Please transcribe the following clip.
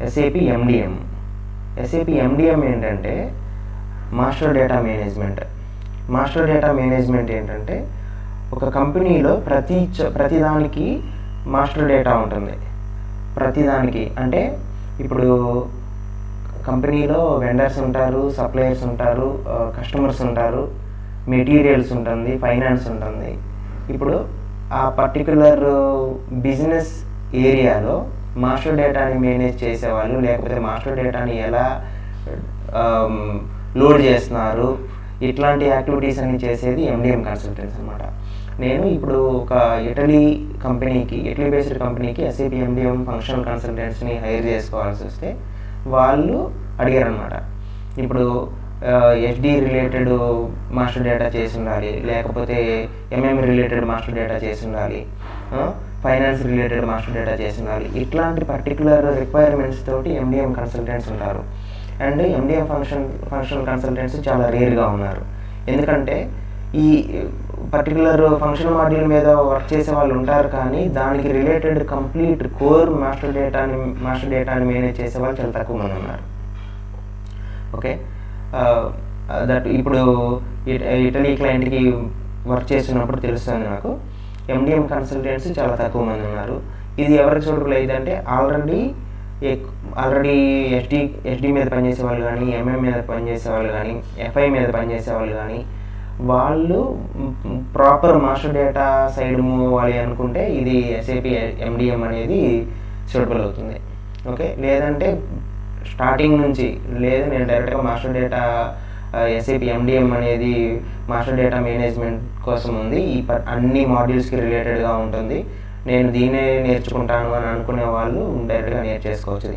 SAP MDM. SAP MDM ఏంటంటే master data management. Master data management ఏంటంటే ఒక కంపెనీలో ప్రతిదానికి మాస్టర్ డేటా ఉంటుంది. ప్రతిదానికి అంటే ఇప్పుడు కంపెనీలో వెండర్స్ ఉంటారు, సప్లయర్స్ ఉంటారు, కస్టమర్స్ ఉంటారు, మెటీరియల్స్ ఉంటుంది, ఫైనాన్స్ ఉంటుంది. ఇప్పుడు ఆ పర్టికులర్ బిజినెస్ ఏరియాలో మాస్టర్ డేటాని మేనేజ్ చేసేవాళ్ళు, లేకపోతే మాస్టర్ డేటాని ఎలా లోడ్ చేస్తున్నారు, ఇట్లాంటి యాక్టివిటీస్ అన్ని చేసేది ఎండిఎం కన్సల్టెంట్స్ అనమాట. నేను ఇప్పుడు ఒక ఇటలీ బేస్డ్ కంపెనీకి ఎస్ఏపి ఎండిఎం ఫంక్షనల్ కన్సల్టెంట్స్ని హైర్ చేసుకోవాల్సి వస్తే వాళ్ళు అడిగారు అనమాట. ఇప్పుడు ఎస్డి రిలేటెడ్ మాస్టర్ డేటా చేసి ఉండాలి, లేకపోతే ఎంఎం రిలేటెడ్ మాస్టర్ డేటా చేసి ఉండాలి, ఫైనాన్స్ రిలేటెడ్ మాస్టర్ డేటా చేసి ఉండాలి. ఇట్లాంటి పర్టికులర్ రిక్వైర్మెంట్స్ తోటి ఎండిఎం కన్సల్టెంట్స్ ఉంటారు. అండ్ ఎండిఎం ఫంక్షనల్ కన్సల్టెంట్స్ చాలా రేర్గా ఉన్నారు. ఎందుకంటే ఈ పర్టికులర్ ఫంక్షన్ మాడ్యూల్ మీద వర్క్ చేసే వాళ్ళు ఉంటారు, కానీ దానికి రిలేటెడ్ కంప్లీట్ కోర్ మాస్టర్ డేటాని మేనేజ్ చేసే వాళ్ళు చాలా తక్కువ మంది ఉన్నారు. ఓకే, దట్ ఇప్పుడు ఇటలీ క్లయింట్కి వర్క్ చేస్తున్నప్పుడు తెలుస్తుంది నాకు, ఎండిఎం కన్సల్టెంట్స్ చాలా తక్కువ మంది ఉన్నారు. ఇది ఎవరికి సూటబుల్ అయ్యిందంటే ఆల్రెడీ ఎస్డి మీద పనిచేసే వాళ్ళు కానీ, ఎంఎం మీద పనిచేసే వాళ్ళు కానీ, ఎఫ్ఐ మీద పనిచేసే వాళ్ళు కానీ, వాళ్ళు proper master data side move అవ్వాలి అనుకుంటే ఇది ఎస్ఏపి ఎండిఎం అనేది సూటబుల్ అవుతుంది. ఓకే, లేదంటే స్టార్టింగ్ నుంచి నేను డైరెక్ట్గా మాస్టర్ డేటా ఎస్ఏపి ఎండిఎం అనేది మాస్టర్ డేటా మేనేజ్మెంట్ కోసం ఉంది, అన్ని మాడ్యూల్స్కి రిలేటెడ్గా ఉంటుంది, నేను దీన్నే నేర్చుకుంటాను అని అనుకునే వాళ్ళు డైరెక్ట్గా నేర్చేసుకోవచ్చు.